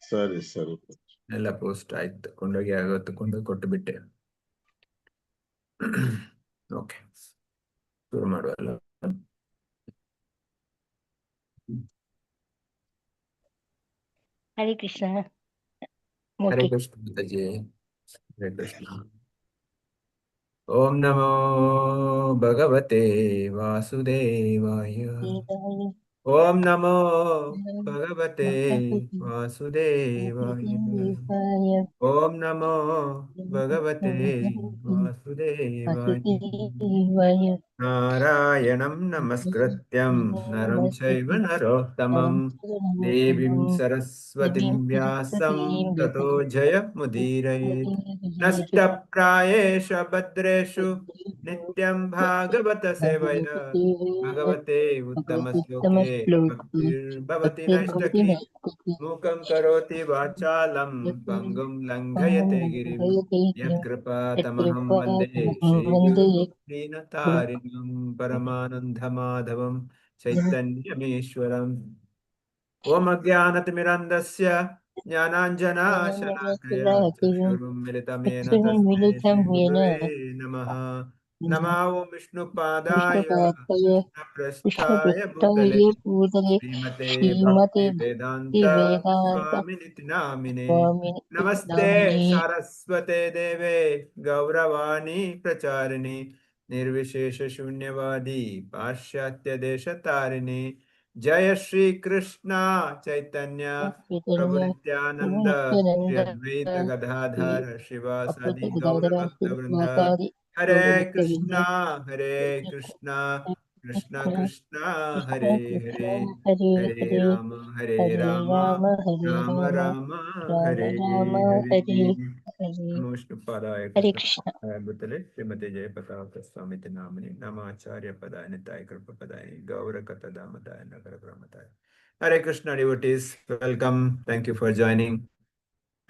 ಸರಿ ಎಲ್ಲ ಪೋಸ್ಟ್ ಆಯ್ತು, ಕೊಂಡೋಗಿ ಅವತ್ತು ಕೊಂಡೋಗಿ ಕೊಟ್ಟು ಬಿಟ್ಟೆ. ಓಕೆ, ಶುರು ಮಾಡುವಲ್ಲ. ಹರೇ ಕೃಷ್ಣ. ಹರೇ ಕೃಷ್ಣ ಮಾತಾಜಿ, ಹರೇ ಕೃಷ್ಣ. ಓಂ ನಮೋ ಭಗವತೆ ವಾಸುದೇವಾಯ. ಓಂ ನಮೋ ಭಗವತೆ ವಾಸುದೇವಾಯ. ಓಂ ನಮೋ ಭಗವತೆ ವಾಸುದೇವಾಯ. ನಾರಾಯಣಂ ನಮಸ್ಕೃತ್ಯಂ ನರಂ ಚೈವ ನರೋತ್ತಮಂ ದೇವೀಂ ಸರಸ್ವತಿಂ ವ್ಯಾಸಂ ತತೋ ಜಯಮುದೀರಯೇತ್. ನಷ್ಟಪ್ರಾಯೇಷು ಭದ್ರೇಷು ನಿತ್ಯಂ ಭಾಗವತ ಸೇವಯ ಭಗವತೆ ಉತ್ತಮ ಶ್ಲೋಕೆ ಭಕ್ತಿರ್ಭವತಿ ನೈಷ್ಟಕಿ. ಮೂಕಂ ಕರೋತಿ ವಾಚಾಲಂ ಪಂಗುಂ ಲಂಘಯತೆ ಗಿರಿಂ ಯತ್ಕೃಪಾತಮಹಂ ವಂದೇ ಶ್ರೀಗುರುಂ ದೀನತಾರಿಣಂ ಪರಮಾನಂದ ಮಾಧವಂ ಚೈತನ್ಯಮೇಶ್ವರಂ. ಓಂ ಅಜ್ಞಾನತಿಮಿರಂಧಸ್ಯ ಜ್ಞಾನಾಂಜನಶಲಾಕಯಾ ಚಕ್ಷುರುನ್ಮಿಲಿತಮೇನ ತಸ್ಮೈ ಶ್ರೀಗುರವೇ ನಮಃ. ನಮೋ ವಿಷ್ಣುಪಾದಾಯ ಕೃಷ್ಣಪ್ರಸ್ಥಾಯ ಭೂತಲೆ ಶ್ರೀಮತೆ ಭಕ್ತಿ ವೇದಾಂತ ಸ್ವಾಮಿನಿತಿ ನಾಮಿನೇ. ನಮಸ್ತೆ ಸಾರಸ್ವತೆ ದೇವೆ ಗೌರವಾಣಿ ಪ್ರಚಾರಿಣಿ ನಿರ್ವಿಶೇಷ ಶೂನ್ಯವಾದಿ ಪಾಶ್ಚಾತ್ಯ ದೇಶ ತಾರಿಣಿ. ಜಯ ಶ್ರೀ ಕೃಷ್ಣ ಚೈತನ್ಯ ಪ್ರಭು ನಿತ್ಯಾನಂದ ಶ್ರೀ ಅದ್ವೈತ ಗದಾಧರ ಶ್ರೀವಾಸಾದಿ ಗೌರ ಭಕ್ತ ವೃಂದ. ಹರೇ ಕೃಷ್ಣ ಕೃಷ್ಣ ಕೃಷ್ಣ ಹರೇ ಹರೇ, ಹರೇ ರಾಮ ರಾಮ ರಾಮ ಹರೇ ಹರೇ. ನಮೋ ವಿಷ್ಣುಪಾದಾಯ ಭೂತಲೆ Shrimati Jayapataka ಸ್ವಾಮಿತಿ nominee ನಮಾಚಾರ್ಯ ಪದಾಯ ನಿತಾಯ Krupa ಪದಾಯ Gaura ಕಥದಾಮದಾಯ Nagar ಗ್ರಾಮದಾಯ. Hare Krishna devotees, welcome. Thank you for joining.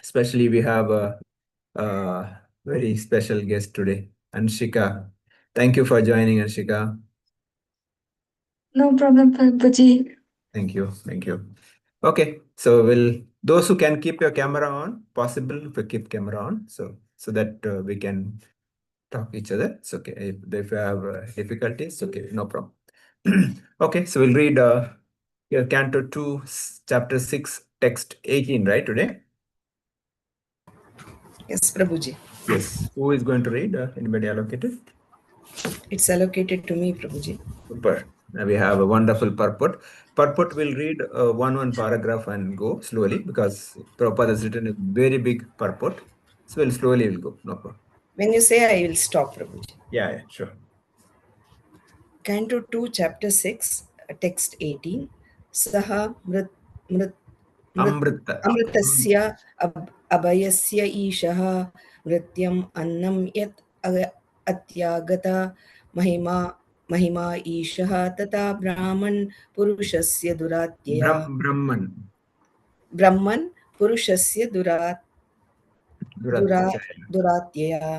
Especially we have a very special guest today, Anshika. Thank you for joining, Anshika. No problem, Prabhuji. Thank you. Okay, so those who can keep your camera on, possible to keep camera on, so that we can talk each other. It's okay. If you have difficulties, okay, no problem. Okay, so we'll read Canto 2, Chapter 6, Text 18, right, today? Yes, Prabhuji. Yes. Who is going to read? Anybody allocated? It's allocated to me, Prabhuji. Super. Now we have a wonderful purport. Purport will read one paragraph and go slowly because Prabhupada has written a very big purport. So slowly we'll go. No problem. When you say, I will stop, Prabhuji. Yeah, sure. Canto 2, Chapter 6, Text 18. Saha amritasya abhayasya ishaha vrityam annam yat atyagata महिमा ईशः तथा ब्राह्मण पुरुषस्य दुरात्यया. ब्रह्मन् पुरुषस्य दुरात्यया.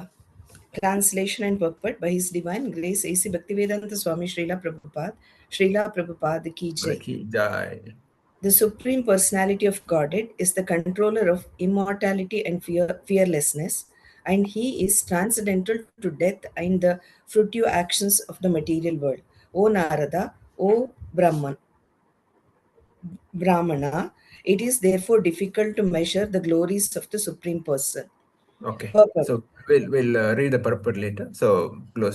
Translation and purport by His Divine Grace A.C. Bhaktivedanta Swami Srila Prabhupada ki jai. The Supreme Personality of Godhead is the controller of immortality and fearlessness, and He is transcendental to death and the fruitive actions of the material world. O Narada, O Brahmana, it is therefore difficult to measure the glories of the Supreme Person. Okay, so we'll read the purport later. So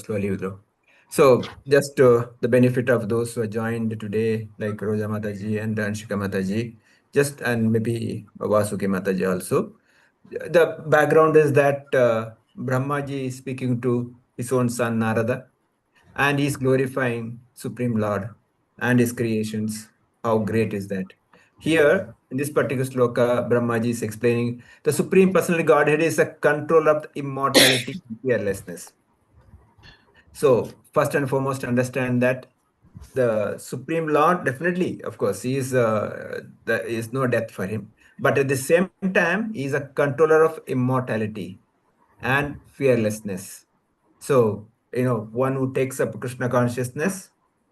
slowly we'll go. So just the benefit of those who are joined today, like Roja Mataji and Anshika Mataji, and maybe Vasuki Mataji also. The background is that Brahmaji is speaking to his own son Narada, and he's glorifying Supreme Lord and his creations. How great is that? Here, in this particular sloka, Brahmaji is explaining the Supreme Personality Godhead is a control of the immortality and fearlessness. So, first and foremost, understand that the Supreme Lord, definitely, of course, he is there is no death for him. But at the same time, he is a controller of immortality and fearlessness. So, one who takes up Krishna consciousness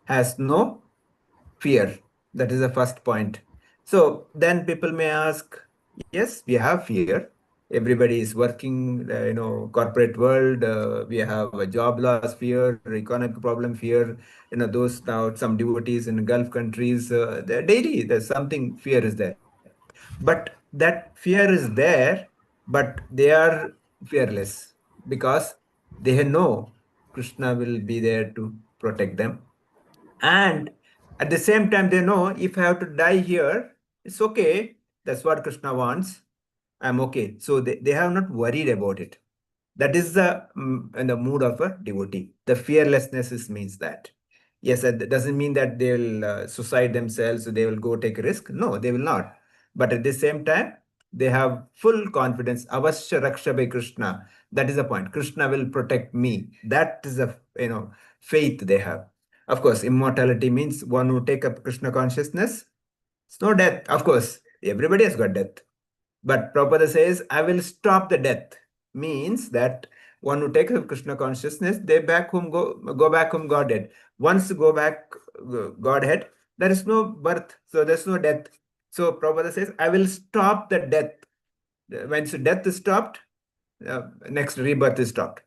has no fear. That is the first point. So then people may ask, Yes, we have fear. Everybody is working, corporate world. We have a job loss fear, economic problem fear. Those now some devotees in Gulf countries, they're daily. There's something fear is there, but that fear is there, but they are fearless because they know Krishna will be there to protect them, and at the same time, they know if I have to die here, it's okay. That's what Krishna wants. I'm okay. So they have not worried about it. That is in the mood of a devotee. The fearlessness means that. Yes, that doesn't mean that they'll suicide themselves, so they will go take a risk. No, they will not. But at the same time, they have full confidence. Avashya Raksha by Krishna. That is the point. Krishna will protect me. That is the faith they have. Of course, immortality means one who take up Krishna consciousness. It's no death. Of course, everybody has got death. But Prabhupada says, I will stop the death. Means that one who takes up Krishna consciousness, they go back home Godhead. Once go back Godhead, there is no birth, so there's no death. So Prabhupada says, I will stop the death. When death is stopped, next rebirth is stopped.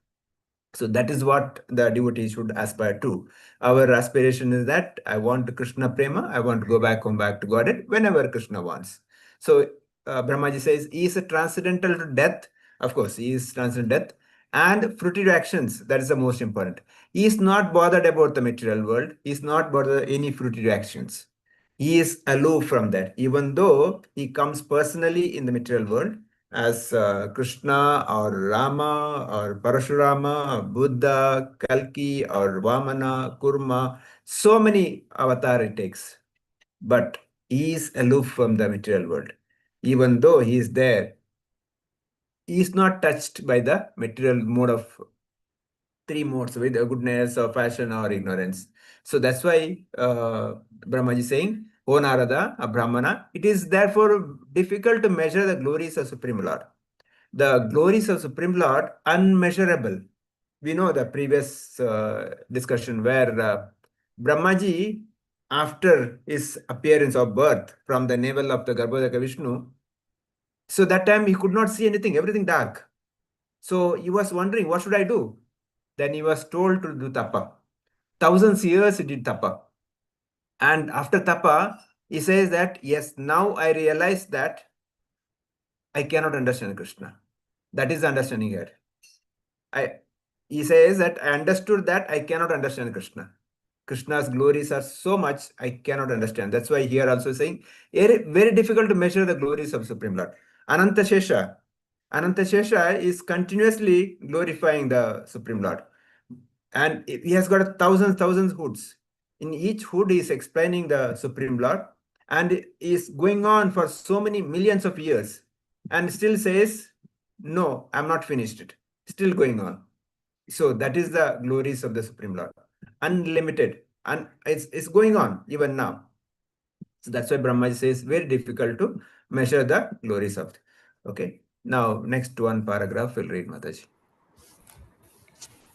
So that is what the devotee should aspire to. Our aspiration is that I want Krishna Prema, I want to go back home, back to Godhead, whenever Krishna wants. So Brahmaji says, he is a transcendental to death. Of course, he is transcendental death. And fruitive actions, that is the most important. He is not bothered about the material world. He is not bothered any fruitive actions. He is aloof from that, even though he comes personally in the material world as Krishna or Rama or Parashurama, or Buddha, Kalki or Vamana, Kurma, so many avatar it takes. But he is aloof from the material world. Even though he is there, he is not touched by the material mode of three modes with goodness or passion or ignorance. So that's why Brahmaji is saying, O Narada, a Brahmana, it is therefore difficult to measure the glories of Supreme Lord. The glories of Supreme Lord, unmeasurable. We know the previous discussion where Brahmaji, after his appearance of birth from the navel of the Garbhodaka Vishnu, so that time he could not see anything, everything dark. So he was wondering, what should I do? Then he was told to do tapa. Thousands years he did tapa. And after tapa, he says that, yes, now I realize that I cannot understand Krishna. That is the understanding here. He says that I understood that I cannot understand Krishna. Krishna's glories are so much I cannot understand. That's why here also saying very, very difficult to measure the glories of Supreme Lord. Ananta Shesha. Ananta Shesha is continuously glorifying the Supreme Lord. And he has got thousands hoods. In each hood, he is explaining the Supreme Lord, and is going on for so many millions of years, and still says, "No, I'm not finished it." Still going on. So that is the glories of the Supreme Lord, unlimited, and it's going on even now. So that's why Brahma says very difficult to measure the glories of. Okay. Now next one paragraph we'll read, Mataji.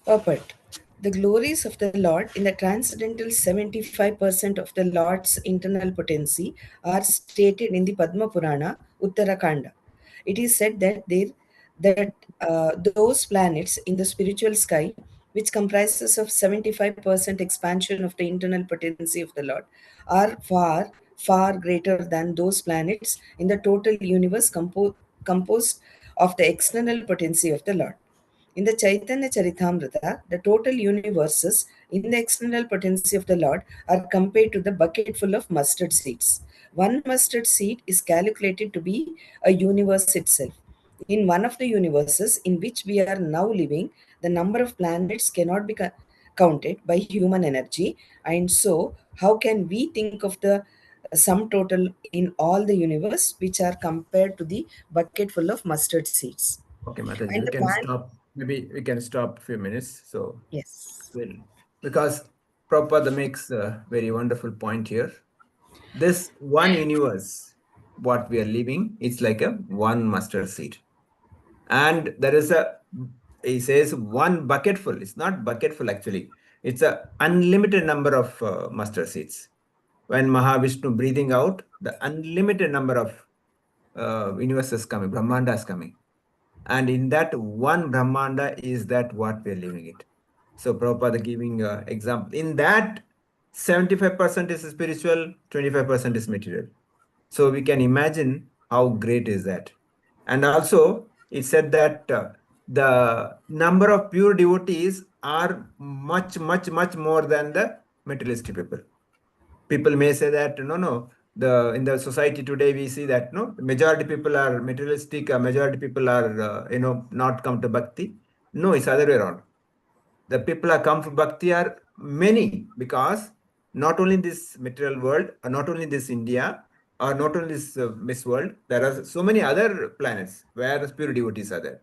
Purport. The glories of the Lord in the transcendental 75% of the Lord's internal potency are stated in the Padma Purana, Uttarakanda. It is said that those planets in the spiritual sky, which comprises of 75% expansion of the internal potency of the Lord, are far greater than those planets in the total universe composed of the external potency of the Lord. In the Chaitanya Charitamrita, the total universes in the external potency of the Lord are compared to the bucket full of mustard seeds. One mustard seed is calculated to be a universe itself. In one of the universes in which we are now living, the number of planets cannot be counted by human energy, and so how can we think of the sum total in all the universe which are compared to the bucket full of mustard seeds? Okay, Mataji, And we the can man, stop. Maybe we can stop a few minutes. So, yes. well, because Prabhupada makes a very wonderful point here. This one universe, what we are living, it's like a one mustard seed. And there is he says one bucketful. It's not bucketful actually. It's a unlimited number of mustard seeds. When Mahavishnu breathing out, the unlimited number of universes coming, Brahmandas coming. And in that one Brahmanda is that what we're living it. So Prabhupada giving example. In that, 75% is spiritual, 25% is material. So we can imagine how great is that. And also, it said that the number of pure devotees are much, much, much more than the materialistic people. People may say that no, the in the society today we see that no, majority people are materialistic, majority people are not come to bhakti. No, it's other way around. The people are come for bhakti are many, because not only this material world, or not only this India, or not only this Miss World, there are so many other planets where pure devotees are there.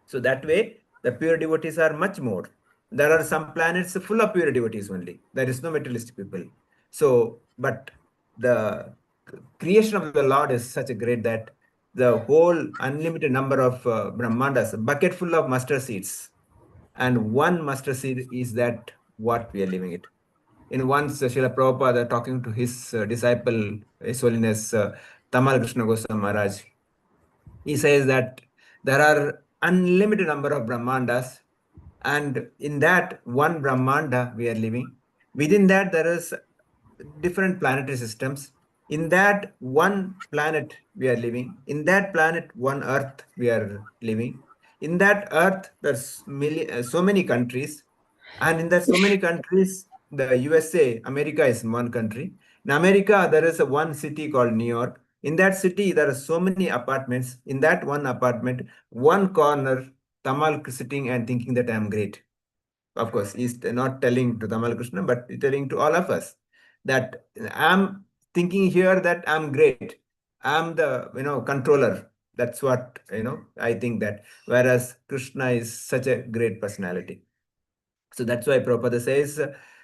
So that way, the pure devotees are much more. There are some planets full of pure devotees only. There is no materialistic people. So, but the creation of the Lord is such a great that the whole unlimited number of Brahmandas, a bucket full of mustard seeds, and one mustard seed is that what we are living it. In once, Srila Prabhupada talking to his disciple, His Holiness Tamal Krishna Goswami Maharaj, he says that there are unlimited number of Brahmandas, and in that one Brahmanda we are living. Within that, there is different planetary systems. In that one planet we are living. In that planet, one Earth we are living. In that Earth, there's so many countries, and in that so many countries, the USA, America is one country. In America, there is a one city called New York. In that city, there are so many apartments. In that one apartment, one corner, Tamal sitting and thinking that I'm great. Of course, he's not telling to Tamal Krishna, but telling to all of us that I'm thinking here that I'm great. I'm the controller. That's what I think that. Whereas Krishna is such a great personality. So that's why Prabhupada says,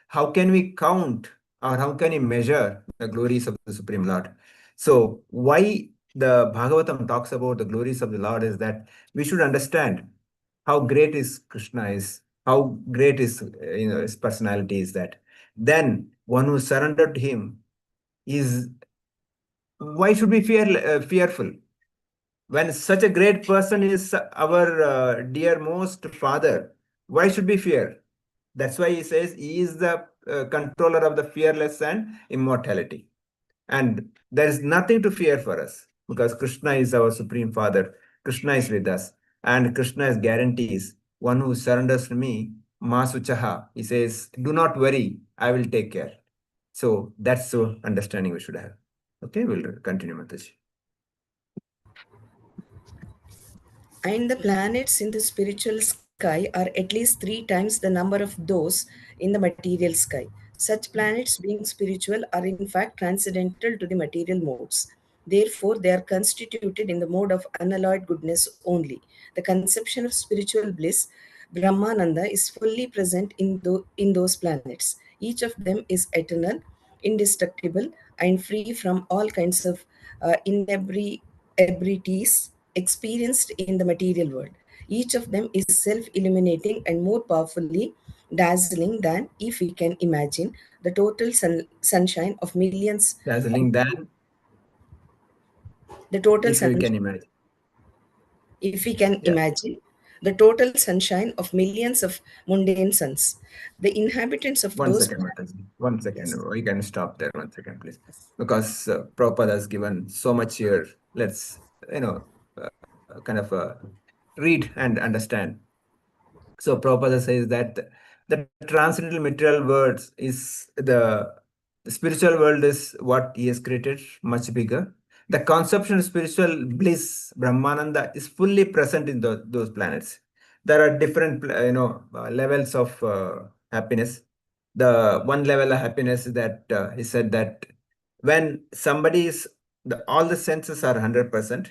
how can we count or how can we measure the glories of the Supreme Lord? So why the Bhagavatam talks about the glories of the Lord is that we should understand how great is Krishna is, how great is his personality is that. Then one who surrendered to him is, why should we fearful? When such a great person is our dear most father, why should we fear? That's why he says he is the controller of the fearless and immortality. And there is nothing to fear for us, because Krishna is our supreme father. Krishna is with us. And Krishna is guarantees one who surrenders to me, Masuchaha. He says, do not worry, I will take care. So that's the understanding we should have. Okay, we'll continue, Mataji. And the planets in the spiritual sky are at least 3 times the number of those in the material sky. Such planets, being spiritual, are in fact transcendental to the material modes. Therefore, they are constituted in the mode of unalloyed goodness only. The conception of spiritual bliss, Brahmananda, is fully present in those planets. Each of them is eternal, indestructible, and free from all kinds of inebrities experienced in the material world. Each of them is self illuminating and more powerfully dazzling than, if we can imagine, the total sunshine of millions. Dazzling than, the total if we sunshine, can imagine. if we can Yeah. imagine, the total sunshine of millions of mundane suns. The inhabitants of One those second, Mataji. 1 second. Yes. We can stop there 1 second, please. Because Prabhupada has given so much here. Let's, kind of read and understand. So Prabhupada says that the transcendental material words is the spiritual world is what he has created, much bigger. The conception of spiritual bliss, Brahmananda, is fully present in those planets. There are different, levels of happiness. The one level of happiness is that he said that when somebody is, all the senses are 100%,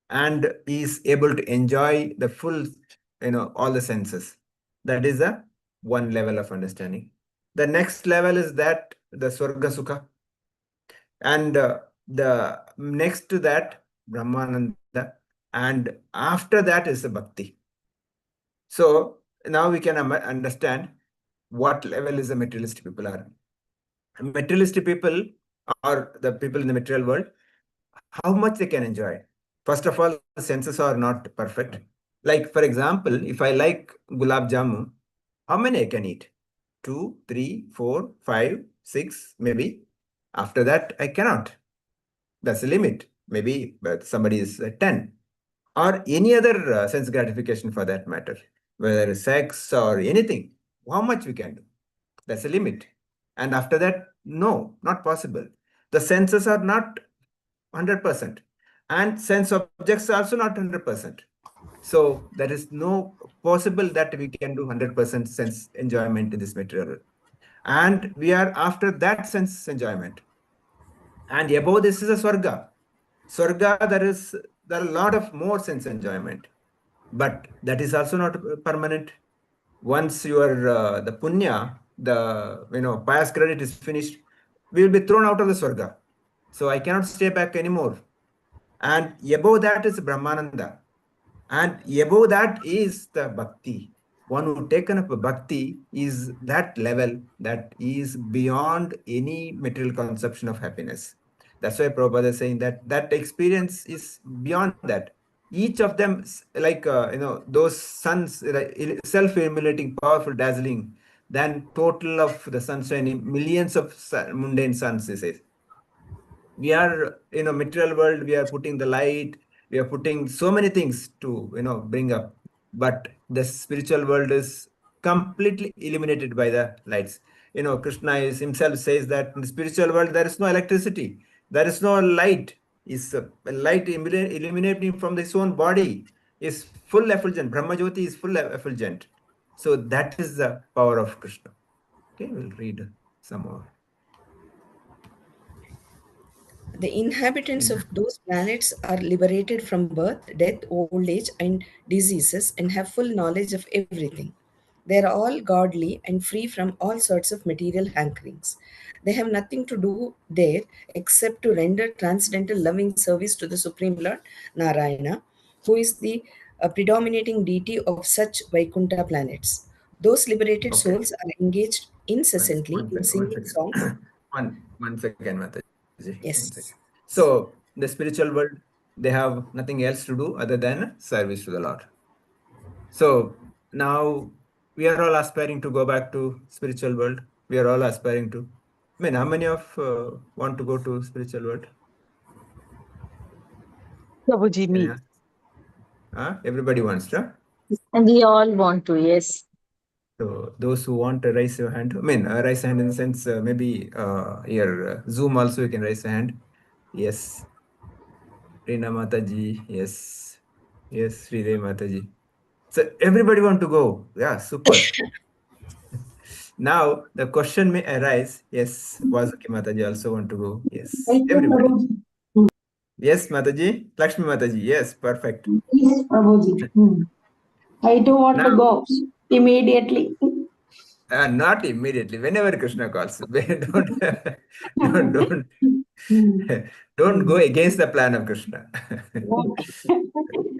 and is able to enjoy the full, all the senses. That is the one level of understanding. The next level is that the Swarga Sukha. And the next to that, Brahmananda. And after that is the Bhakti. So now we can understand what level is the materialistic people are. Materialistic people are the people in the material world. how much they can enjoy. First of all, the senses are not perfect. Like, for example, if I like gulab jamun, how many I can eat? 2, 3, 4, 5, 6, maybe. After that, I cannot. That's the limit. Maybe but somebody is 10. Or any other sense gratification for that matter, whether it's sex or anything. How much we can do? That's a limit. And after that, no, not possible. The senses are not 100%. And sense objects are also not 100%. So there is no possible that we can do 100% sense enjoyment in this material. And we are after that sense enjoyment. And above this is a Swarga. Swarga, there are a lot of more sense enjoyment. But that is also not permanent. Once your the punya, the pious credit is finished, we will be thrown out of the Swarga. So I cannot stay back anymore. And above that is Brahmananda. And above that is the bhakti. One who taken up a bhakti is that level that is beyond any material conception of happiness. That's why Prabhupada is saying that that experience is beyond that. Each of them, like those suns, like, self-emulating, powerful, dazzling, than total of the sun shining, millions of mundane suns, he says. We are in a material world, we are putting the light, we are putting so many things to bring up, but the spiritual world is completely illuminated by the lights. Krishna is himself says that in the spiritual world there is no electricity, there is no light. Is light illuminating from his own body, is full effulgent. Brahma Jyoti is full effulgent. So that is the power of Krishna. Okay, we'll read some more. The inhabitants of those planets are liberated from birth, death, old age, and diseases and have full knowledge of everything. They are all godly and free from all sorts of material hankerings. They have nothing to do there except to render transcendental loving service to the Supreme Lord Narayana, who is the predominating deity of such Vaikuntha planets. Those liberated souls are engaged incessantly in singing songs. One second, Mataji. One second. Yes. So the spiritual world, they have nothing else to do other than service to the Lord. So now we are all aspiring to go back to spiritual world. We are all aspiring to. I mean, how many of want to go to spiritual world? Prabhuji, me. Everybody wants to. And we all want to, yes. So those who want to raise your hand, I mean, raise hand in the sense maybe here Zoom also you can raise a hand. Yes. Rina Mataji, yes. Yes, Sridev Mataji. So everybody want to go. Yeah, super. Now the question may arise. Yes, Vasuki Mataji also want to go. Yes, everybody. Yes, Mataji. Lakshmi Mataji. Yes, perfect. Yes, Prabhuji. I do want to go immediately. Not immediately. Whenever Krishna calls, don't don't go against the plan of Krishna.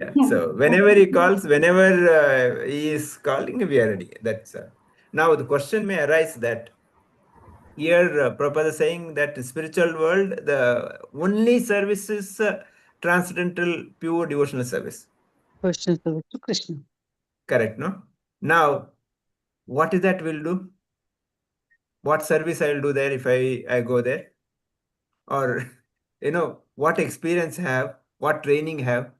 Yeah. So whenever he calls, whenever he is calling, we are ready. That's now the question may arise that here Prabhupada is saying that the spiritual world, the only service is transcendental, pure devotional service. Devotional service to Krishna. Correct, no? Now, what is that we'll do? What service I will do there if I go there? Or, what experience have, what training have?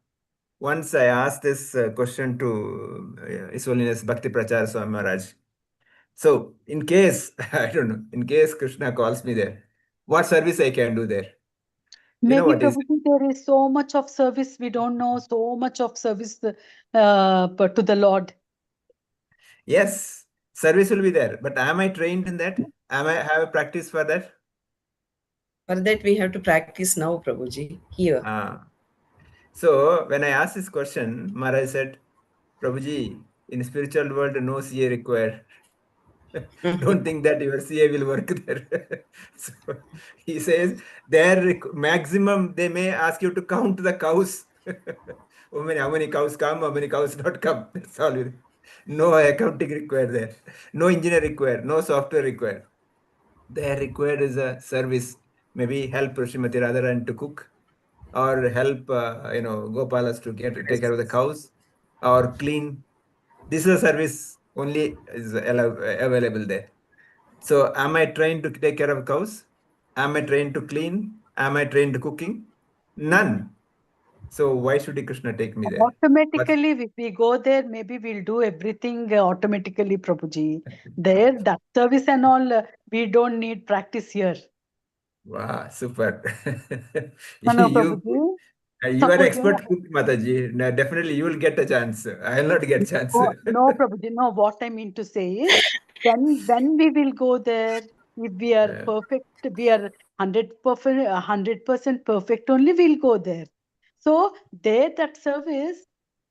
Once I asked this question to His Holiness Bhakti Prachar Swami Maharaj. So, in case, I don't know, in case Krishna calls me there, what service I can do there? Maybe, Prabhuji, there is so much of service we don't know, so much of service to the Lord. Yes, service will be there. But am I trained in that? Am I have a practice for that? For that, we have to practice now, Prabhuji, here. So, when I asked this question, Maharaj said, Prabhuji, in spiritual world, no CA required. Don't think that your CA will work there. So, he says, their maximum, they may ask you to count the cows. How many cows come, how many cows not come. That's all. No accounting required there. No engineer required. No software required. There required is a service. Maybe help Srimati Radharan to cook. or help, Gopalas to take care of the cows, or clean. This is a service only is available there. So am I trained to take care of cows? Am I trained to clean? Am I trained to cooking? None. So why should Krishna take me there? Automatically, if we go there, maybe we'll do everything automatically, Prabhuji. There, that service and all, we don't need practice here. Wow, super. No, you Prabhuji. you are expert cook, Mataji. No, definitely you will get a chance. I will not get a chance. No, Prabhuji. No, what I mean to say is, when we will go there, if we are perfect, we are 100% perfect, only we'll go there. So there, that service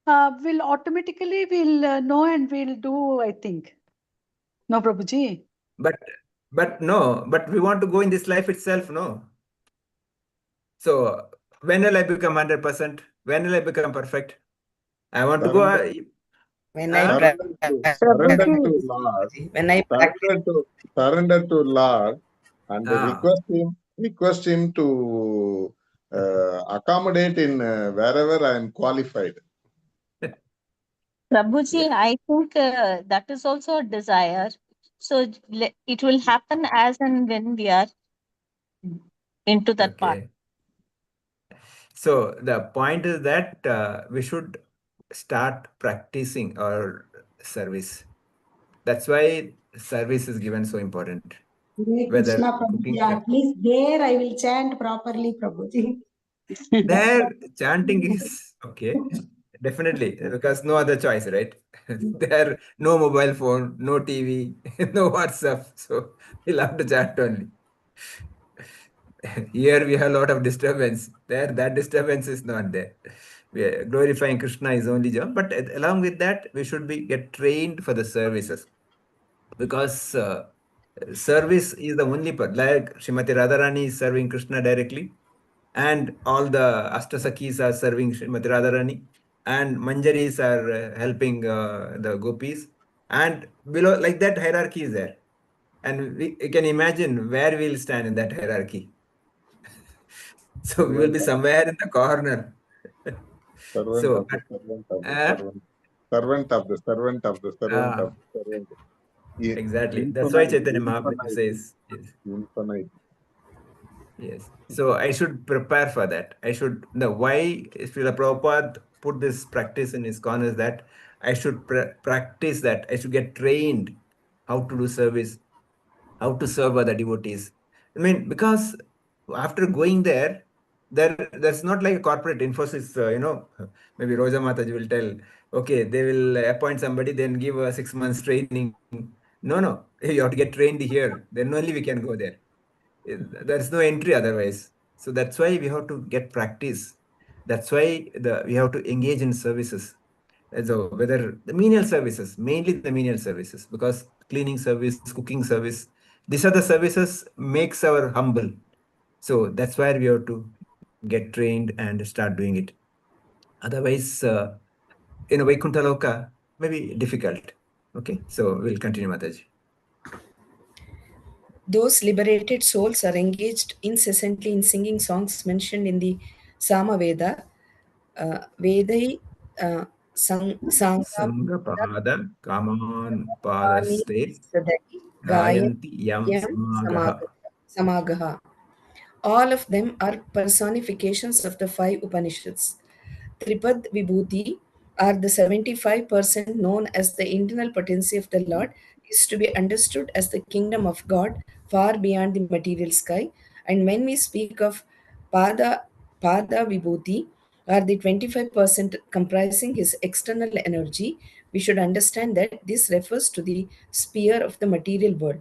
will automatically will know and we'll do, I think. No, Prabhuji. But we want to go in this life itself, no? So when will I become 100%? When will I become perfect? I want to go. When I Surrender practice, to Lord, when I practice, surrender to Lord, and request him to accommodate in wherever I am qualified. Prabhuji, I think that is also a desire. So it will happen as and when we are into that part. So the point is that we should start practicing our service. That's why service is given so important. Krishna Prabhuji, at least there I will chant properly, Prabhuji. There, chanting is okay, definitely, because no other choice, right? There, no mobile phone, no TV, no WhatsApp, so we'll have to chant only. Here we have a lot of disturbance. There, that disturbance is not there. We are glorifying Krishna is only job, but along with that, we should get trained for the services, because service is the only part. Like Srimati Radharani is serving Krishna directly, and all the Ashtasakis are serving Srimati Radharani, and Manjaris are helping the gopis, and below, like that hierarchy is there. And we can imagine where we'll stand in that hierarchy. So we will be somewhere in the corner. Servant of the servant. Exactly. That's why Chaitanya Mahaprabhu says, infinite. Yes. So I should prepare for that. Why Srila Prabhupada put this practice in his corner is that I should practice that. I should get trained how to do service, how to serve other devotees. I mean, because after going there's not like a corporate Infosys, maybe Roja Mataji will tell, okay, they will appoint somebody, then give 6 months training. No, you have to get trained here. Then only we can go there. There's no entry otherwise. So that's why we have to get practice. That's why we have to engage in services. So whether the menial services, mainly the menial services, because cleaning service, cooking service, these are the services makes our humble. So that's why we have to get trained and start doing it. Otherwise, in a Vaikuntha Loka, maybe difficult. Okay, so we'll continue, Mataji. Those liberated souls are engaged incessantly in singing songs mentioned in the Samaveda, Vedai, Sangapada Kaman Padaste Gayanti Gayanti Yam Yam Samagaha. Samagaha. All of them are personifications of the 5 Upanishads. Tripad Vibhuti, are the 75% known as the internal potency of the Lord, is to be understood as the kingdom of God far beyond the material sky. And when we speak of Pada Vibhuti, are the 25% comprising his external energy, we should understand that this refers to the sphere of the material world.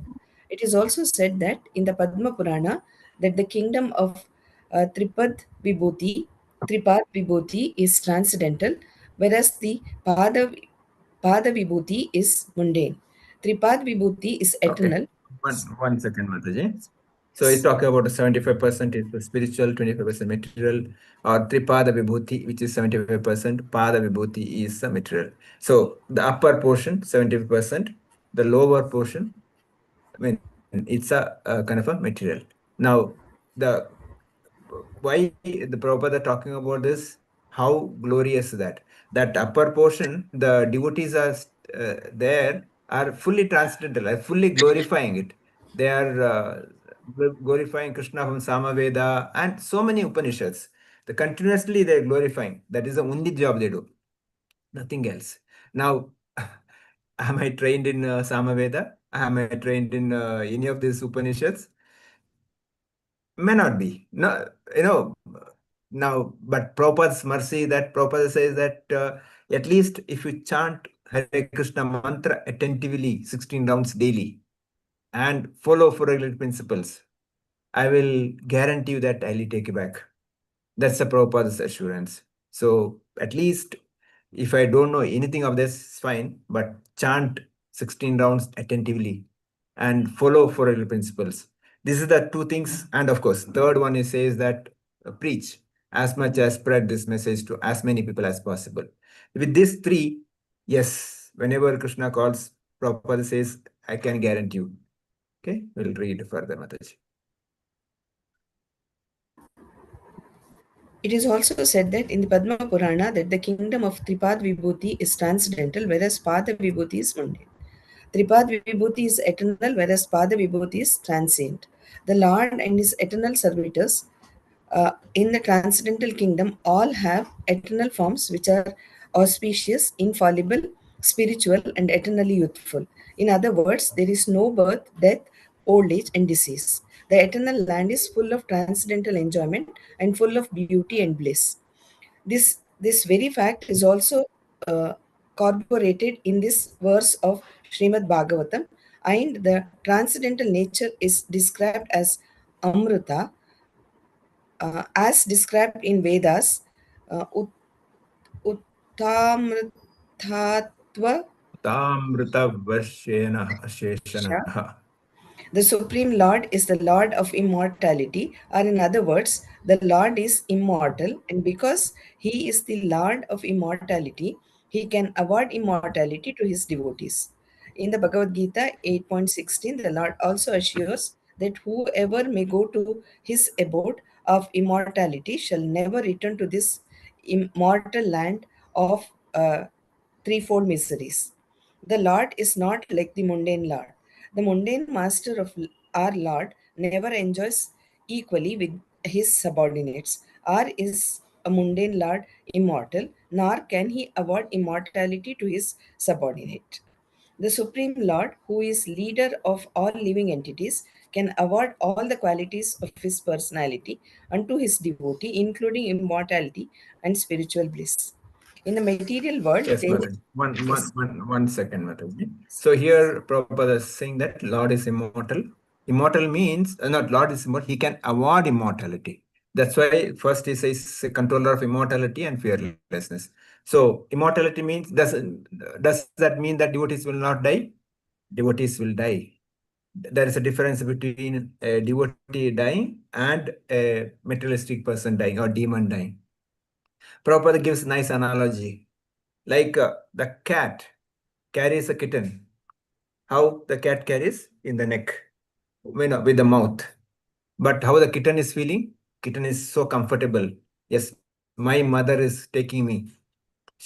It is also said that in the Padma Purana that the kingdom of Tripad Vibhuti is transcendental, whereas the Pada Vibhuti is mundane. Tripad Vibhuti is eternal. Okay. One second, Mataji. So he's talking about 75% is the spiritual, 25% material, or Tripada Vibhuti, which is 75%. Pada Vibhuti is the material. So the upper portion, 75%, the lower portion, I mean, it's a kind of a material. Now, the why the Prabhupada talking about this? How glorious that upper portion, the devotees are there are fully transcendental, are fully glorifying it. They are glorifying Krishna from Samaveda and so many Upanishads. Continuously they're glorifying. That is the only job they do, nothing else. Now, am I trained in Samaveda? Am I trained in any of these Upanishads? May not be. No, now, but Prabhupada's mercy that Prabhupada says that at least if you chant Hare Krishna mantra attentively 16 rounds daily and follow four regular principles, I will guarantee you that I'll take you back. That's the Prabhupada's assurance. So at least if I don't know anything of this, it's fine, but chant 16 rounds attentively and follow four regular principles. This is the two things. And of course, third one is says that preach as much as spread this message to as many people as possible. With these three, yes, whenever Krishna calls, Prabhupada says, I can guarantee you. Okay, we'll read further, Mataji. It is also said that in the Padma Purana that the kingdom of Tripad Vibhuti is transcendental, whereas Pada Vibhuti is mundane. Tripad Vibhuti is eternal, whereas Pada Vibhuti is transient. The Lord and his eternal servitors in the transcendental kingdom all have eternal forms which are auspicious, infallible, spiritual, and eternally youthful. In other words, there is no birth, death, old age, and disease. The eternal land is full of transcendental enjoyment and full of beauty and bliss. This very fact is also corroborated in this verse of Srimad Bhagavatam, and the transcendental nature is described as Amrita, as described in Vedas, Uttamritatva Tamrita The Supreme Lord is the Lord of immortality, or in other words, the Lord is immortal, and because He is the Lord of immortality, He can award immortality to His devotees. In the Bhagavad Gita 8.16, the Lord also assures that whoever may go to His abode of immortality shall never return to this immortal land of threefold miseries. The Lord is not like the mundane Lord. The mundane master of our Lord never enjoys equally with his subordinates, or is a mundane Lord immortal, nor can he award immortality to his subordinate. The Supreme Lord, who is leader of all living entities, can award all the qualities of his personality unto his devotee, including immortality and spiritual bliss. In the material world, Yes, there Mataji. is. One second, Mataji. So here Prabhupada is saying that Lord is immortal. Immortal means, not Lord is immortal, he can award immortality. That's why first he says controller of immortality and fearlessness. So immortality means, does that mean that devotees will not die? Devotees will die. There is a difference between a devotee dying and a materialistic person dying or demon dying. Prabhupada gives nice analogy. Like the cat carries a kitten. How the cat carries? In the neck, with the mouth. But how the kitten is feeling? Kitten is so comfortable. Yes, my mother is taking me.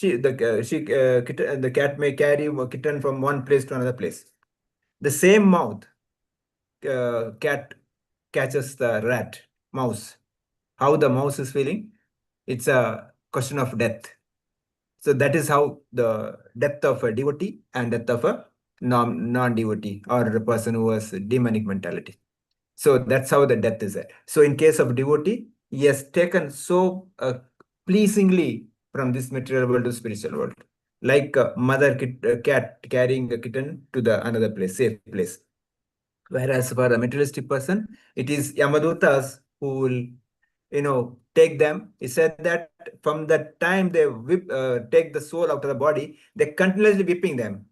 The cat may carry a kitten from one place to another place. The same mouth, cat catches the rat, mouse. How the mouse is feeling? It's a question of death. So that is how the depth of a devotee and depth of a non-devotee or a person who has demonic mentality. So that's how the depth is there. So in case of devotee, he has taken so pleasingly from this material world to spiritual world. Like cat carrying a kitten to the another place, safe place. Whereas for a materialistic person, it is Yamadutas who will take them. He said that from the time they take the soul out of the body, they're continuously whipping them,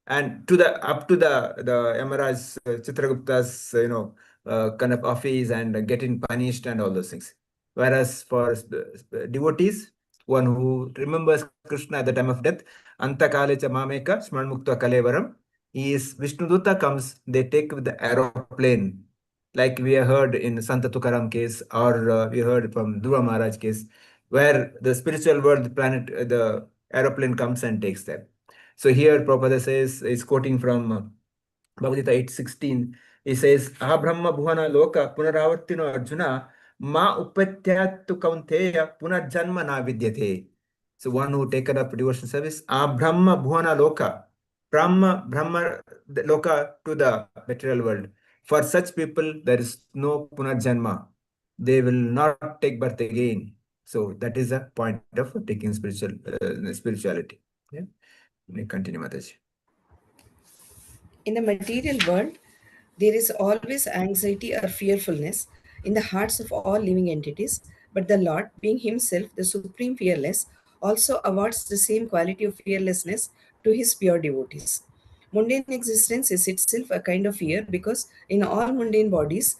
and up to the Yamaraj Chitragupta's kind of office and getting punished and all those things. Whereas for devotees, one who remembers Krishna at the time of death, Antakalecha Mameka Smarmukta Kalevaram, is Vishnuduta comes, they take with the aeroplane like we have heard in Santa Tukaram case, or we heard from Dhruva Maharaj case, where the spiritual world, the planet, the aeroplane comes and takes them. So here Prabhupada says, is quoting from Bhagavad Gita 8:16. He says, Abrahma bhuvana loka punaravartino arjuna ma upatyatu kaunteya punarjanma na vidyate. So one who taken up devotion service, Brahma Bhuvana Loka, Brahma the Loka to the material world. For such people, there is no Punarjanma. They will not take birth again. So that is a point of taking spirituality. Yeah. Let me continue, Mataji. In the material world, there is always anxiety or fearfulness in the hearts of all living entities, but the Lord, being Himself the supreme fearless, also awards the same quality of fearlessness to His pure devotees. Mundane existence is itself a kind of fear because in all mundane bodies,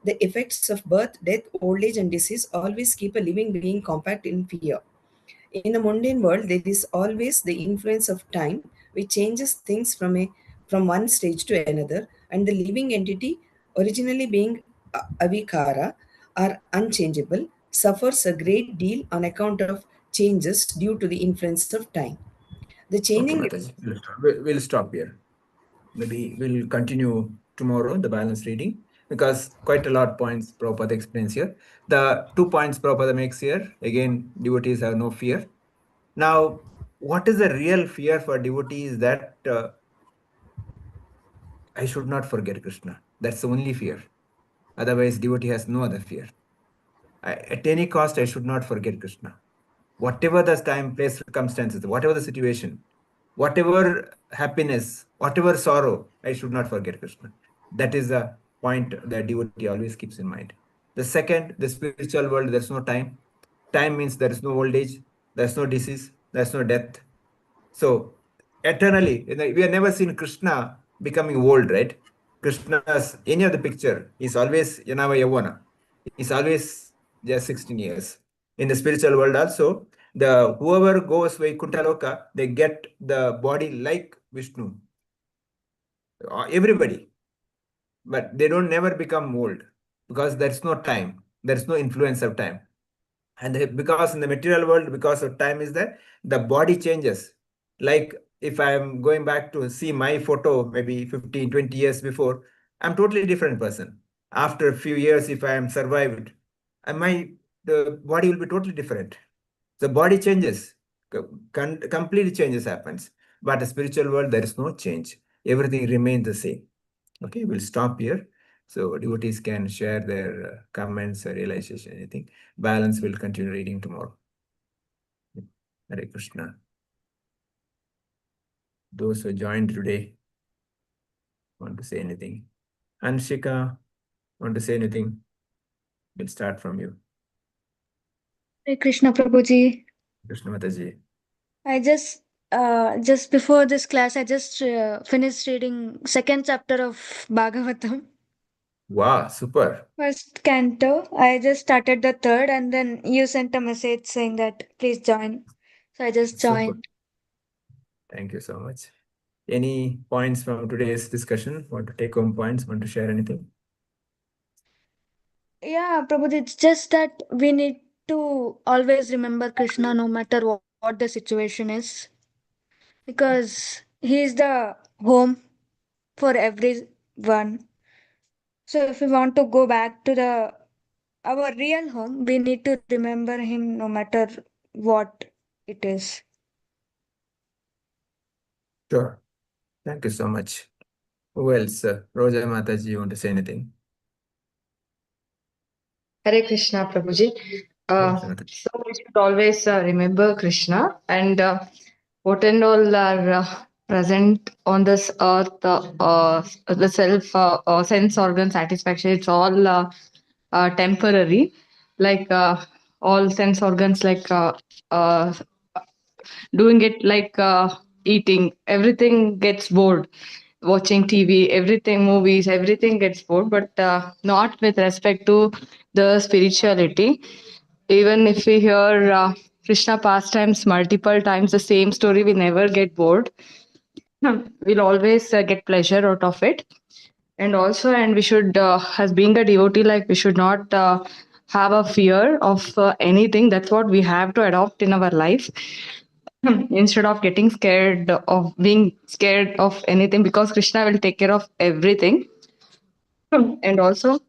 the effects of birth, death, old age, and disease always keep a living being compact in fear. In the mundane world, there is always the influence of time, which changes things from one stage to another, and the living entity, originally being avikara or unchangeable, suffers a great deal on account of changes due to the influence of time. The Okay, changing Mataji. We'll stop here. Maybe we'll continue tomorrow, the balance reading, because quite a lot of points Prabhupada explains here. The 2 points Prabhupada makes here, again, devotees have no fear. Now, what is the real fear for devotees? That I should not forget Krishna. That's the only fear. Otherwise, devotee has no other fear. At any cost, I should not forget Krishna. Whatever the time, place, circumstances, whatever the situation, whatever happiness, whatever sorrow, I should not forget Krishna. That is the point that devotee always keeps in mind. The second, the spiritual world, there's no time. Time means there is no old age, there's no disease, there's no death. So eternally, we have never seen Krishna becoming old, right? Krishna's any of the picture is always Yanava Yavana. He's always just 16 years. In the spiritual world also, the whoever goes Vaikuntha, they get the body like Vishnu. Everybody. But they don't never become old because there's no time. There's no influence of time. And because in the material world, because of time is there, the body changes. Like if I'm going back to see my photo, maybe 15, 20 years before, I'm totally different person. After a few years, if I am survived, the body will be totally different. The body changes, completely changes happens. But the spiritual world, there is no change. Everything remains the same. Okay, we'll stop here. So devotees can share their comments or realization, anything. Balance will continue reading tomorrow. Hare Krishna. Those who joined today want to say anything? Anshika, want to say anything? We'll start from you. Hare Krishna Prabhuji. Krishna Mataji. I just before this class, I just finished reading second chapter of Bhagavatam. Wow, super. First canto. I just started the third, and then you sent a message saying that please join. So I just Super. joined. Thank you so much. Any points from today's discussion? Want to take home points? Want to share anything? Yeah, Prabhuji, it's just that we need to always remember Krishna no matter what the situation is, because he is the home for everyone. So if we want to go back to the our real home, we need to remember him no matter what it is. Sure. Thank you so much. Who else? Roja Mataji, you want to say anything? Hare Krishna, Prabhuji. Krishna Mataji. So we should always remember Krishna and what and all are present on this earth, the self, sense organ satisfaction, it's all temporary. Like all sense organs, like uh, doing it like eating, everything gets bored. Watching TV, everything, movies, everything gets bored, but not with respect to the spirituality. Even if we hear Krishna pastimes multiple times, the same story, we never get bored. We'll always get pleasure out of it. And also, and we should, as being a devotee, like we should not have a fear of anything. That's what we have to adopt in our life. Instead of getting scared of being scared of anything, because Krishna will take care of everything. And also,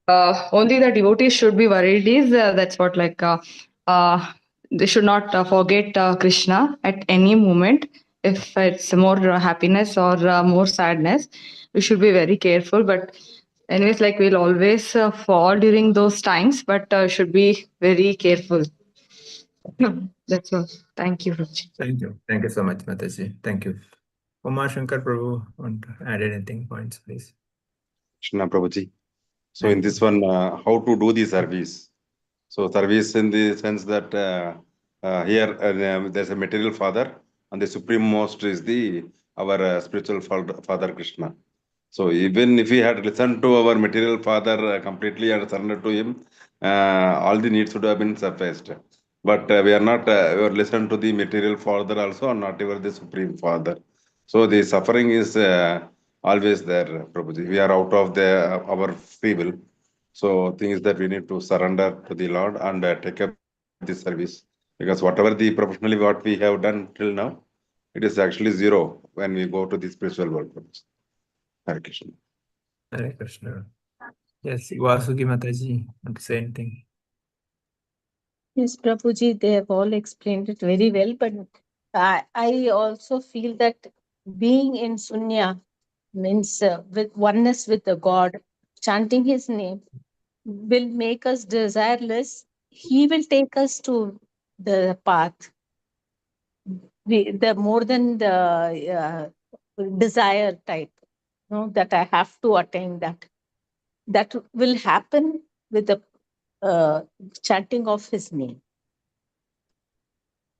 only the devotees should be worried is that's what like uh, they should not forget Krishna at any moment. If it's more happiness or more sadness, we should be very careful. But anyways, like we'll always fall during those times, but should be very careful. That's all. Thank you, Ruchi. Thank you so much, Mataji. Thank you. Umar Shankar Prabhu, want to add anything points, please? Krishna Prabhuji. So in this one, how to do the service? So service in the sense that here there's a material father, and the supreme most is the our spiritual father Krishna. So even if we had listened to our material father completely and surrendered to him, all the needs would have been sufficed. But we are not we are listened to the material father also, and not even the supreme father. So the suffering is always there, Prabhuji. We are out of our free will. So thing is that we need to surrender to the Lord and take up this service, because whatever the professionally what we have done till now, it is actually zero when we go to the spiritual world. Hare Krishna. Hare Krishna. Yes, Vasuki Mataji, want to say anything? Yes, Prabhuji, they have all explained it very well, but I also feel that being in Sunya means with oneness with the God, chanting his name will make us desireless. He will take us to the path. The more than the desire type, that I have to attain that. That will happen with the chanting of his name.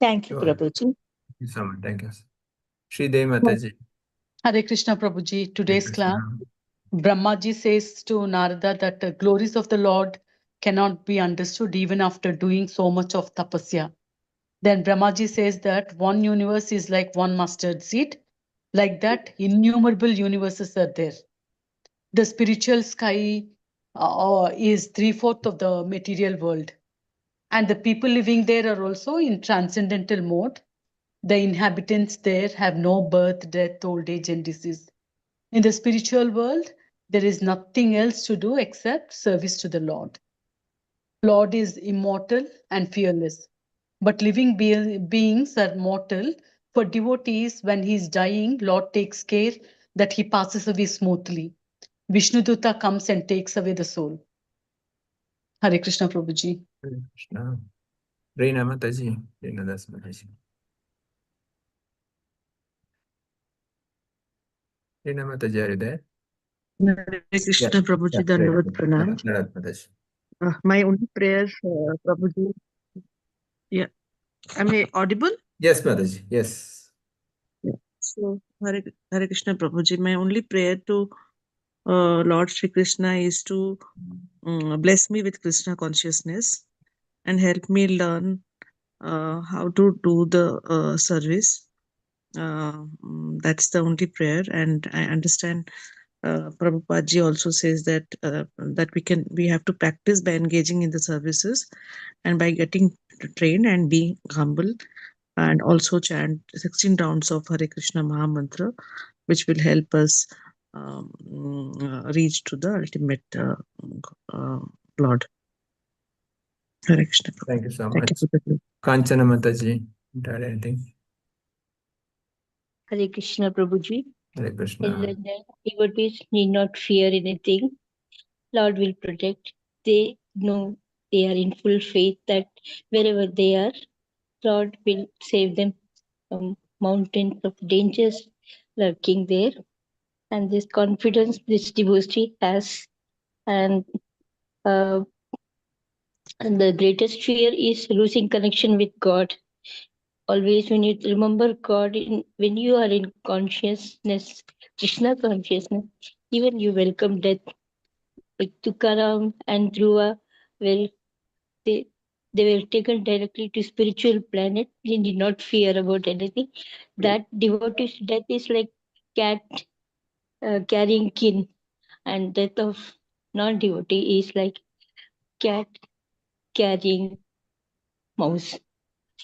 Thank you, Sure. Prabhuji. Thank you so much. Thank you. Shridevi Mataji. Hare Krishna Prabhuji. Today's Hare class, Krishna. Brahmaji says to Narada that the glories of the Lord cannot be understood even after doing so much of tapasya. Then Brahmaji says that one universe is like one mustard seed. Like that, innumerable universes are there. The spiritual sky is 3/4 of the material world. And the people living there are also in transcendental mode. The inhabitants there have no birth, death, old age, and disease. In the spiritual world, there is nothing else to do except service to the Lord. Lord is immortal and fearless. But living beings are mortal. For devotees, when he is dying, Lord takes care that he passes away smoothly. Vishnuduta comes and takes away the soul. Hare Krishna Prabhuji. Hare Krishna. Reena Mataji. Reena Das Mataji. Reena Mataji, are you there? Hare Krishna Yeah. Prabhuji, Great. Dandavat Pranam. Narat Mataji. My only prayer, Prabhuji. Yeah. Am I audible? Yes, Mataji. Yes. Yeah. So, Hare Krishna Prabhuji, my only prayer to Lord Shri Krishna is to bless me with Krishna consciousness and help me learn how to do the service. That's the only prayer, and I understand Prabhupada ji also says that we have to practice by engaging in the services and by getting trained and being humble, and also chant 16 rounds of Hare Krishna Maha Mantra, which will help us reach to the ultimate Lord. Hare Krishna. Thank you so Thank much. you for the Kanchana Mataji. Want to add anything? Hare Krishna Prabhuji. Hare Krishna. And the devotees need not fear anything. Lord will protect. They know, they are in full faith that wherever they are, Lord will save them from mountains of dangers lurking there. And this confidence this devotee has, and the greatest fear is losing connection with God. Always when you remember God, when you are in consciousness, Krishna consciousness, even you welcome death. Like Tukaram and Dhruva, well, they were taken directly to spiritual planet. They did not fear about anything. That devotee's death is like cat carrying kin, and death of non-devotee is like cat carrying mouse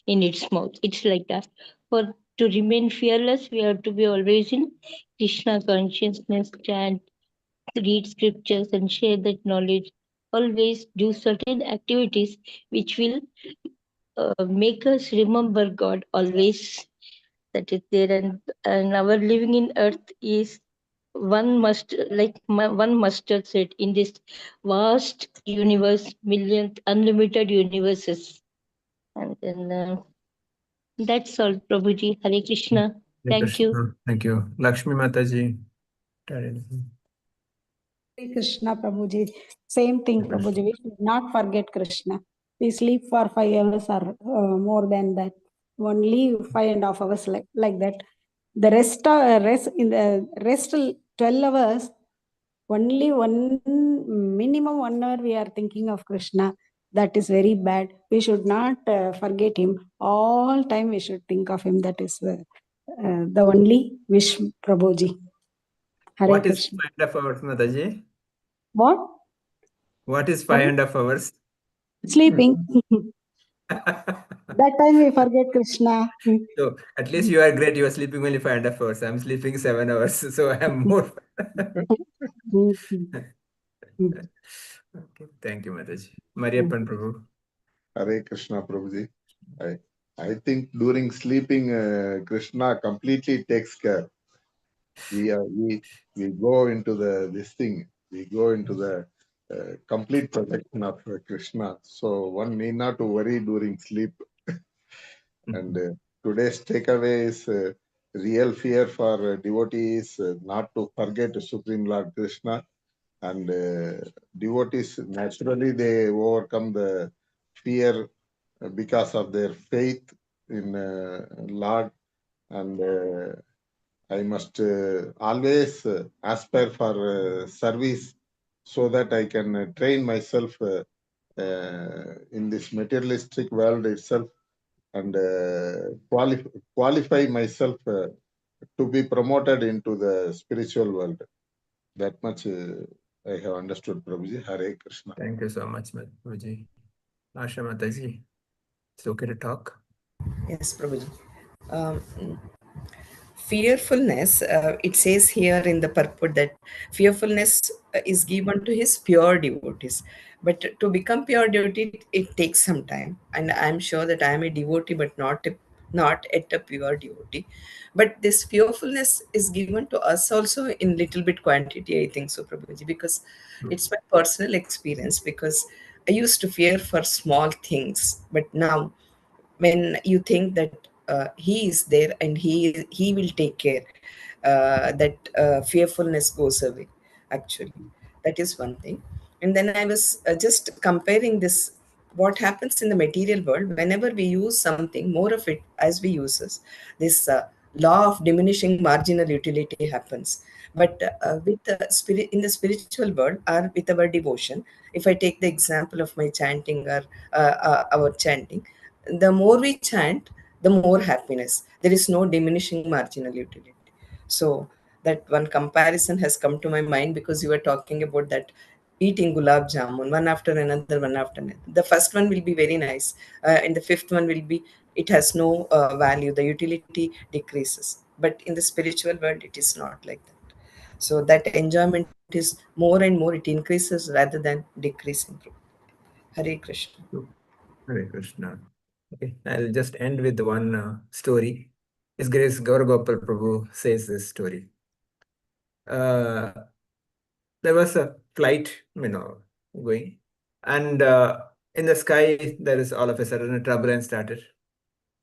in its mouth. It's like that. For to remain fearless, we have to be always in Krishna consciousness, chant, read scriptures, and share that knowledge. Always do certain activities which will make us remember God always. That is there, and our living in earth is one mustard seed in this vast universe, million unlimited universes. And then that's all, Prabhuji. Hare Krishna. Hare Thank you. Krishna. Thank you. Lakshmi Mataji. Hare Krishna, Prabhuji. Same thing, Prabhuji. We should not forget Krishna. We sleep for 5 hours or more than that. Only 5.5 hours like that. The rest in the rest 12 hours, only minimum 1 hour we are thinking of Krishna. That is very bad. We should not forget him. All time we should think of him. That is the only wish, Prabhuji. Hare What is Krishna. 5.5 hours, Mataji? What? What is 5.5 hours? Sleeping. That time we forget Krishna. So at least you are great. You are sleeping only 5.5 hours. I'm sleeping 7 hours. So I am more. Okay. Thank you, Mataji. Mariappan Prabhu. Hare Krishna, Prabhuji. I think during sleeping, Krishna completely takes care. We go into this thing. We go into the complete protection of Krishna. So one need not to worry during sleep. And today's takeaway is real fear for devotees not to forget Supreme Lord Krishna. And devotees, naturally, they overcome the fear because of their faith in Lord. And I must always aspire for service so that I can train myself in this materialistic world itself and qualify myself to be promoted into the spiritual world. That much I have understood, Prabhuji. Hare Krishna. Thank you so much, Prabhuji. Asha Mataji, it's okay to talk. Yes, Prabhuji. Fearfulness, it says here in the purport that fearfulness is given to his pure devotees. But to become pure devotee, it takes some time. And I'm sure that I am a devotee, but not at a pure devotee. But this fearfulness is given to us also in little bit quantity, I think so, Prabhuji, because it's my personal experience. Because I used to fear for small things, but now when you think that he is there and he will take care, that fearfulness goes away. Actually, that is one thing. And then I was just comparing this, what happens in the material world whenever we use something, more of it as we use this law of diminishing marginal utility happens. But with the spirit in the spiritual world or with our devotion, if I take the example of my chanting or our chanting, the more we chant, the more happiness. There is no diminishing marginal utility. So that one comparison has come to my mind because you were talking about that eating gulab jamun one after another, one after another. The first one will be very nice, and the fifth one will be, it has no value. The utility decreases. But in the spiritual world, it is not like that. So that enjoyment is more and more, it increases rather than decreasing. Hare Krishna. Hare Krishna. Okay, I'll just end with one story. His Grace Gauragopal Prabhu says this story. There was a flight, going, and in the sky there is all of a sudden a turbulence started.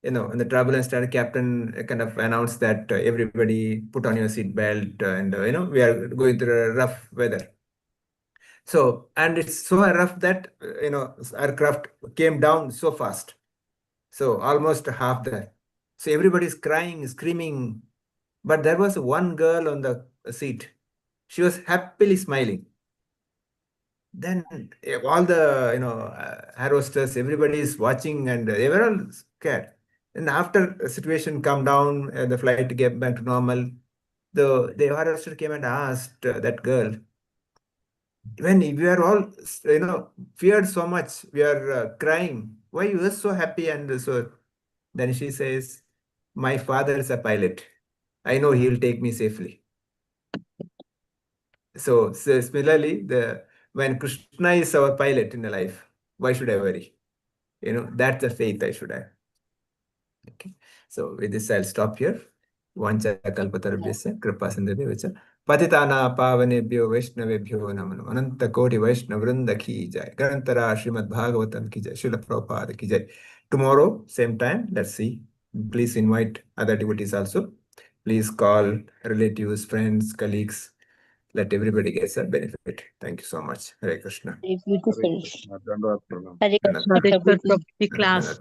And the turbulence started. Captain kind of announced that everybody put on your seat belt, and we are going through a rough weather. So, and it's so rough that aircraft came down so fast. So almost half there. So everybody's crying, screaming. But there was one girl on the seat. She was happily smiling. Then all the air hostess, everybody is watching, and they were all scared. And after the situation calmed down, the flight came back to normal. the forester came and asked that girl, when we are all, feared so much, we are crying, why you are so happy? And so then she says, my father is a pilot. I know he will take me safely. So similarly, when Krishna is our pilot in the life, why should I worry? That's the faith I should have. Okay. So with this, I'll stop here. Vancha kalpatarabhyasya kripa sindhubhyo patitana pavanebhyo vaishnavebhyo namo ananta koti vaishnavrinda ki jai. Grantara Srimad Bhagavatam ki jai. Srila Prabhupada ki jai. Tomorrow, same time, let's see. Please invite other devotees also. Please call relatives, friends, colleagues. Let everybody get a benefit. Thank you so much. Hare Krishna. Very beautiful. Hare Krishna. Dandavat pranam. Hare Krishna, Hare Prabhuji. Krishna, class